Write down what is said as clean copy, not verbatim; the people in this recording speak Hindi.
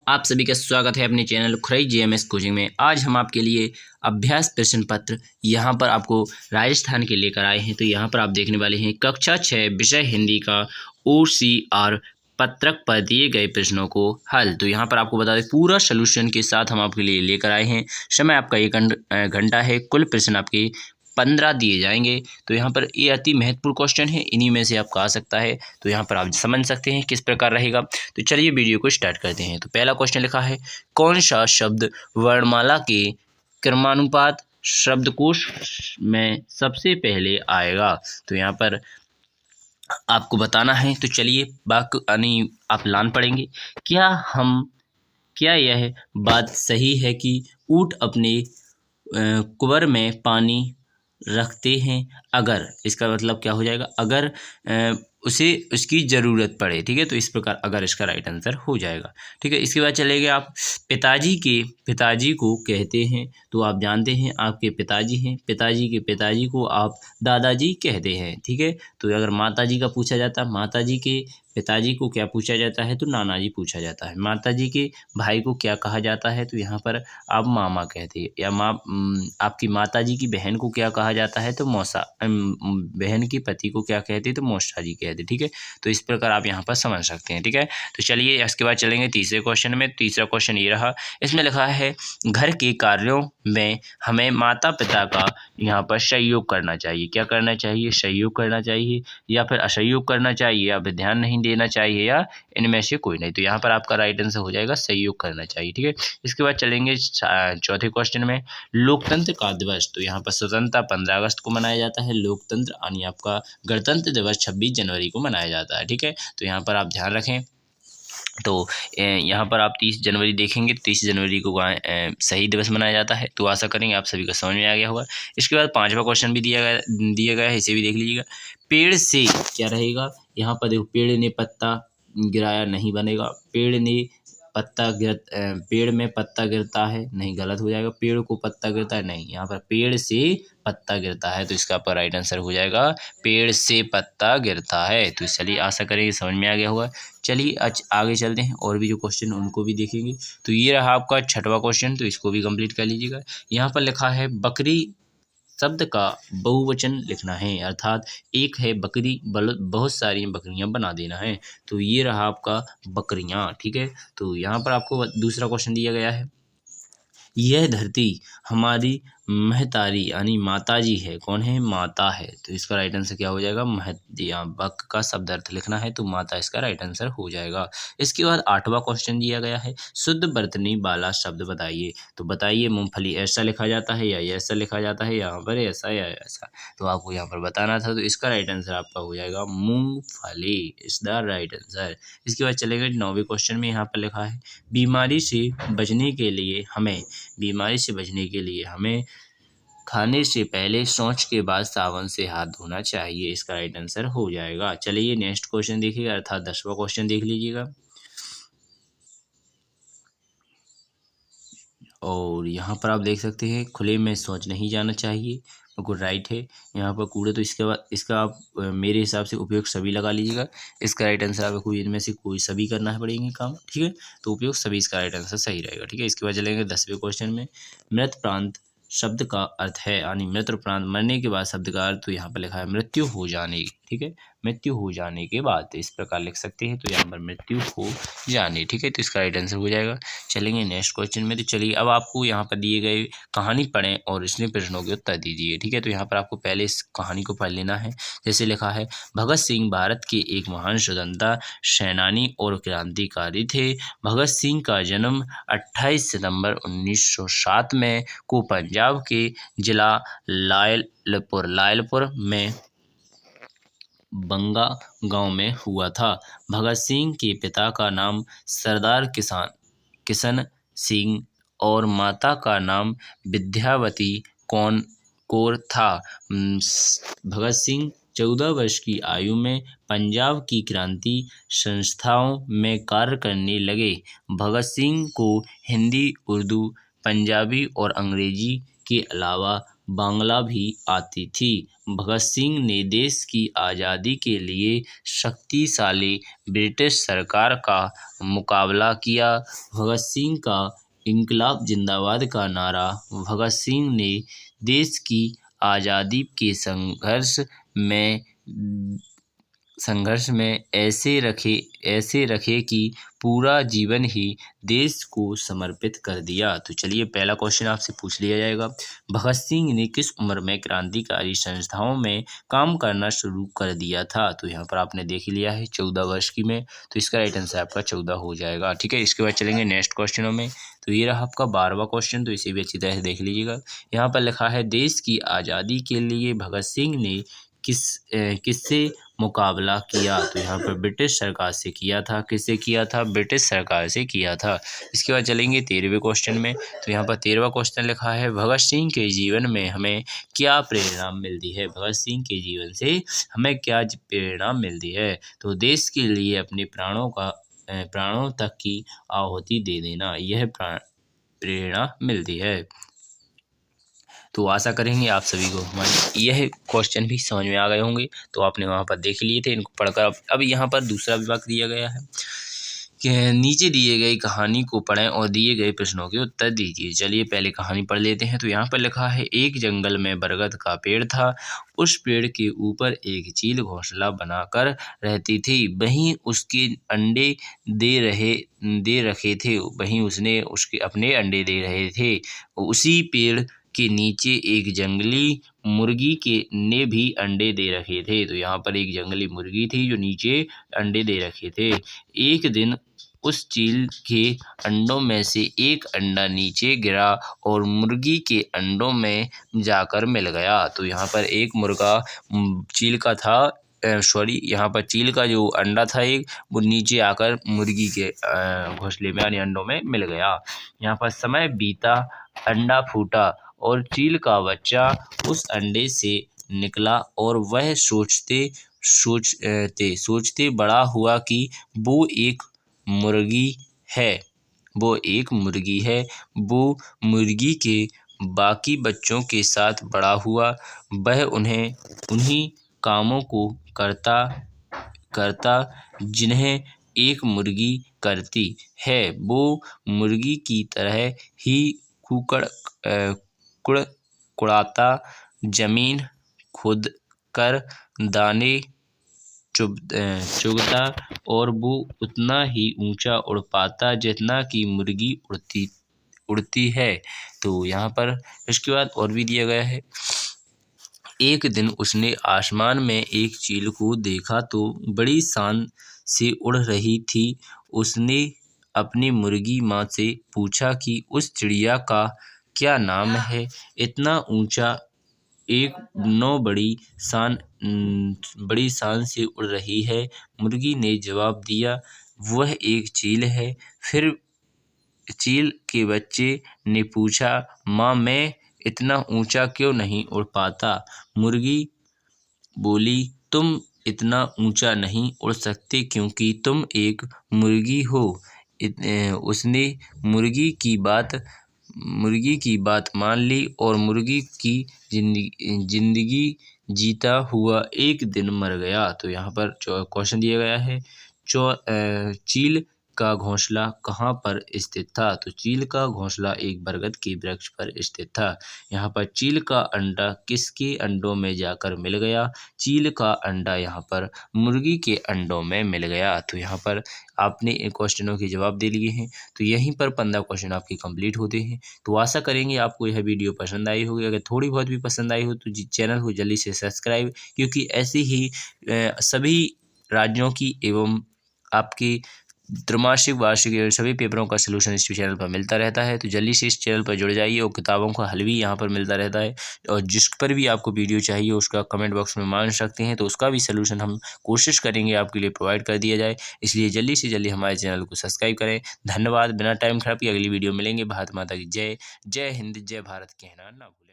आप सभी का स्वागत है अपने चैनल खुरई जीएमएस कोचिंग में। आज हम आपके लिए अभ्यास प्रश्न पत्र यहाँ पर आपको राजस्थान के लेकर आए हैं। तो यहाँ पर आप देखने वाले हैं कक्षा 6 विषय हिंदी का OCR पत्रक पर दिए गए प्रश्नों को हल। तो यहाँ पर आपको बता दें पूरा सलूशन के साथ हम आपके लिए लेकर आए हैं। समय आपका 1 घंटा है। कुल प्रश्न आपके 15 दिए जाएंगे। तो यहाँ पर ये अति महत्वपूर्ण क्वेश्चन है, इन्हीं में से आपका आ सकता है। तो यहाँ पर आप समझ सकते हैं किस प्रकार रहेगा। तो चलिए वीडियो को स्टार्ट करते हैं। तो पहला क्वेश्चन लिखा है, कौन सा शब्द वर्णमाला के क्रमानुपात शब्दकोश में सबसे पहले आएगा। तो यहाँ पर आपको बताना है। तो चलिए यानी आप लान पढ़ेंगे। क्या यह बात सही है कि ऊँट अपने कुंवर में पानी रखते हैं। अगर इसका मतलब क्या हो जाएगा, अगर उसे उसकी ज़रूरत पड़े। ठीक है, तो इस प्रकार अगर इसका राइट आंसर हो जाएगा। ठीक है, इसके बाद चलेंगे आप पिताजी को कहते हैं। तो आप जानते हैं आपके पिताजी हैं, पिताजी के पिताजी को आप दादाजी कहते हैं। ठीक है, तो अगर माताजी का पूछा जाता है, माताजी के पिताजी को क्या पूछा जाता है, तो नाना जी पूछा जाता है। माताजी के भाई को क्या कहा जाता है, तो यहाँ पर आप मामा कहते हैं। या आपकी माताजी की बहन को क्या कहा जाता है, तो मौसा। बहन के पति को क्या कहते हैं, तो मौसा जी कहते हैं। ठीक है, तो इस प्रकार आप यहाँ पर समझ सकते हैं। ठीक है, तो चलिए इसके बाद चलेंगे तीसरे क्वेश्चन में। तीसरा क्वेश्चन ये रहा, इसमें लिखा है घर के कार्यों में हमें माता पिता का यहाँ पर सहयोग करना चाहिए। क्या करना चाहिए, सहयोग करना चाहिए, या फिर असहयोग करना चाहिए, या फिर ध्यान नहीं देना चाहिए, या इनमें से कोई नहीं। तो यहाँ पर आपका राइट आंसर हो जाएगा सहयोग करना चाहिए। ठीक है, इसके बाद चलेंगे चौथे क्वेश्चन में, लोकतंत्र का दिवस। तो यहाँ पर स्वतंत्रता 15 अगस्त को मनाया जाता है। लोकतंत्र यानी आपका गणतंत्र दिवस 26 जनवरी को मनाया जाता है। ठीक है, तो यहाँ पर आप ध्यान रखें। तो यहाँ पर आप 30 जनवरी देखेंगे, 30 जनवरी को शहीद दिवस मनाया जाता है। तो आशा करेंगे आप सभी को समझ में आ गया होगा। इसके बाद पांचवा क्वेश्चन भी दिया गया है, इसे भी देख लीजिएगा। पेड़ से क्या रहेगा, यहाँ पर देखो, पेड़ ने पत्ता गिराया नहीं बनेगा। पेड़ में पत्ता गिरता है, नहीं, गलत हो जाएगा। पेड़ को पत्ता गिरता है, नहीं, यहाँ पर पेड़ से पत्ता गिरता है। तो इसका पर राइट आंसर हो जाएगा पेड़ से पत्ता गिरता है। तो चलिए आशा करेंगे समझ में आ गया होगा। चलिए आगे चलते हैं, और भी जो क्वेश्चन उनको भी देखेंगे। तो ये रहा आपका छठवां क्वेश्चन, तो इसको भी कंप्लीट कर लीजिएगा। यहाँ पर लिखा है बकरी शब्द का बहुवचन लिखना है, अर्थात एक है बकरी, बहुत सारी बकरियां बना देना है। तो ये रहा आपका बकरियां। ठीक है, तो यहाँ पर आपको दूसरा क्वेश्चन दिया गया है, यह धरती हमारी महतारी यानी माता जी है। कौन है, माता है। तो इसका राइट आंसर क्या हो जाएगा, यहाँ बक का शब्द अर्थ लिखना है, तो माता इसका राइट आंसर हो जाएगा। इसके बाद आठवां क्वेश्चन दिया गया है, शुद्ध वर्तनी वाला शब्द बताइए। तो बताइए मूंगफली ऐसा लिखा जाता है, या ऐसा लिखा जाता है, यहाँ पर ऐसा या ऐसा। तो आपको यहाँ पर बताना था। तो इसका राइट आंसर आपका हो जाएगा मूंगफली इज द राइट आंसर। इसके बाद चलेगा 9वें क्वेश्चन में। यहाँ पर लिखा है बीमारी से बचने के लिए हमें खाने से पहले, शौच के बाद साबुन से हाथ धोना चाहिए। इसका राइट आंसर हो जाएगा। चलिए नेक्स्ट क्वेश्चन देखिएगा, अर्थात 10वां क्वेश्चन देख लीजिएगा। और यहाँ पर आप देख सकते हैं खुले में शौच नहीं जाना चाहिए, बिल्कुल राइट है। यहाँ पर कूड़े, तो इसके बाद इसका आप मेरे हिसाब से उपयोग सभी लगा लीजिएगा। इसका राइट आंसर आपको इनमें से कोई सभी करना पड़ेंगे काम। ठीक है, तो उपयोग सभी इसका राइट आंसर सही रहेगा। ठीक है, इसके बाद चलेंगे 10वें क्वेश्चन में। मृत प्रांत शब्द का अर्थ है, यानी मृत प्रांत मरने के बाद शब्द का अर्थ। तो यहाँ पर लिखा है मृत्यु हो जाने। ठीक है, मृत्यु हो जाने के बाद, इस प्रकार लिख सकते हैं। तो यहाँ पर मृत्यु हो जाने। ठीक है, तो इसका राइट आंसर हो जाएगा। चलेंगे नेक्स्ट क्वेश्चन में। तो चलिए अब आपको यहाँ पर दिए गए कहानी पढ़ें और इसमें प्रश्नों के उत्तर दीजिए। ठीक है, तो यहाँ पर आपको पहले इस कहानी को पढ़ लेना है। जैसे लिखा है, भगत सिंह भारत के एक महान स्वतंत्रता सेनानी और क्रांतिकारी थे। भगत सिंह का जन्म 28 सितंबर 1907 में को पंजाब के जिला लायलपुर में बंगा गांव में हुआ था। भगत सिंह के पिता का नाम सरदार किशन सिंह और माता का नाम विद्यावती कौर था। भगत सिंह 14 वर्ष की आयु में पंजाब की क्रांति संस्थाओं में कार्य करने लगे। भगत सिंह को हिंदी, उर्दू, पंजाबी और अंग्रेजी के अलावा बांग्ला भी आती थी। भगत सिंह ने देश की आज़ादी के लिए शक्तिशाली ब्रिटिश सरकार का मुकाबला किया। भगत सिंह का इंकलाब जिंदाबाद का नारा भगत सिंह ने देश की आज़ादी के संघर्ष में ऐसे रखे कि पूरा जीवन ही देश को समर्पित कर दिया। तो चलिए पहला क्वेश्चन आपसे पूछ लिया जाएगा। भगत सिंह ने किस उम्र में क्रांतिकारी संस्थाओं में काम करना शुरू कर दिया था? तो यहाँ पर आपने देख ही लिया है 14 वर्ष की में। तो इसका राइट आंसर आपका 14 हो जाएगा। ठीक है, इसके बाद चलेंगे नेक्स्ट क्वेश्चनों में। तो ये रहा आपका 12वां क्वेश्चन, तो इसे भी अच्छी तरह से देख लीजिएगा। यहाँ पर लिखा है देश की आज़ादी के लिए भगत सिंह ने किससे मुकाबला किया? तो यहाँ पर ब्रिटिश सरकार से किया था। किससे किया था? ब्रिटिश सरकार से किया था। इसके बाद चलेंगे 13वें क्वेश्चन में। तो यहाँ पर 13वां क्वेश्चन लिखा है भगत सिंह के जीवन में हमें क्या प्रेरणा मिलती है? भगत सिंह के जीवन से हमें क्या प्रेरणा मिलती है? तो देश के लिए अपने प्राणों तक की आहुति दे देना, यह प्रेरणा मिलती है। तो आशा करेंगे आप सभी को हमारे यह क्वेश्चन भी समझ में आ गए होंगे। तो आपने वहाँ पर देख लिए थे, इनको पढ़कर अब यहाँ पर दूसरा विभाग दिया गया है कि नीचे दिए गई कहानी को पढ़ें और दिए गए प्रश्नों के उत्तर दीजिए। चलिए पहले कहानी पढ़ लेते हैं। तो यहाँ पर लिखा है एक जंगल में बरगद का पेड़ था। उस पेड़ के ऊपर एक चील घोंसला बनाकर रहती थी। वहीं उसके अंडे दे रखे थे। वहीं उसने उसके अपने अंडे दे रहे थे। उसी पेड़ के नीचे एक जंगली मुर्गी ने भी अंडे दे रखे थे। तो यहाँ पर एक जंगली मुर्गी थी जो नीचे अंडे दे रखे थे। एक दिन उस चील के अंडों में से एक अंडा नीचे गिरा और मुर्गी के अंडों में जाकर मिल गया। तो यहाँ पर एक मुर्गा चील का था, यहाँ पर चील का जो अंडा था एक, वो नीचे आकर मुर्गी के घोंसले में यानी अंडों में मिल गया। यहाँ पर समय बीता, अंडा फूटा और चील का बच्चा उस अंडे से निकला और वह सोचते बड़ा हुआ कि वो एक मुर्गी है। वो मुर्गी के बाकी बच्चों के साथ बड़ा हुआ। वह उन्हीं कामों को करता जिन्हें एक मुर्गी करती है। वो मुर्गी की तरह ही कुड़कुड़ाता, जमीन खोदकर दाने चुगता और वो उतना ही ऊंचा उड़ पाता जितना कि मुर्गी उड़ती है। तो यहाँ पर इसके बाद और भी दिया गया है। एक दिन उसने आसमान में एक चील को देखा तो बड़ी शान से उड़ रही थी। उसने अपनी मुर्गी माँ से पूछा कि उस चिड़िया का क्या नाम है? इतना ऊंचा एक नौ बड़ी शान से उड़ रही है। मुर्गी ने जवाब दिया, वह एक चील है। फिर चील के बच्चे ने पूछा, माँ मैं इतना ऊंचा क्यों नहीं उड़ पाता? मुर्गी बोली, तुम इतना ऊंचा नहीं उड़ सकते क्योंकि तुम एक मुर्गी हो। उसने मुर्गी की बात मान ली और मुर्गी की जिंदगी जीता हुआ एक दिन मर गया। तो यहाँ पर क्वेश्चन दिया गया है चील का घोंसला कहाँ पर स्थित था? तो चील का घोंसला एक बरगद के वृक्ष पर स्थित था। यहाँ पर चील का अंडा किसके अंडों में जाकर मिल गया? चील का अंडा यहाँ पर मुर्गी के अंडों में मिल गया। तो यहाँ पर आपने इन क्वेश्चनों के जवाब दे लिए हैं। तो यहीं पर 15 क्वेश्चन आपके कंप्लीट होते हैं। तो आशा करेंगे आपको यह वीडियो पसंद आई होगी। अगर थोड़ी बहुत भी पसंद आई हो तो चैनल को जल्दी से सब्सक्राइब, क्योंकि ऐसी ही सभी राज्यों की एवं आपकी त्रैमासिक वार्षिक सभी पेपरों का सलूशन इस चैनल पर मिलता रहता है। तो जल्दी से इस चैनल पर जुड़ जाइए और किताबों का हल भी यहाँ पर मिलता रहता है। और जिस पर भी आपको वीडियो चाहिए उसका कमेंट बॉक्स में मांग सकते हैं, तो उसका भी सलूशन हम कोशिश करेंगे आपके लिए प्रोवाइड कर दिया जाए। इसलिए जल्दी से जल्दी हमारे चैनल को सब्सक्राइब करें। धन्यवाद। बिना टाइम खराब की अगली वीडियो मिलेंगे। भारत माता की जय। जय हिंद, जय भारत कहना ना भूलें।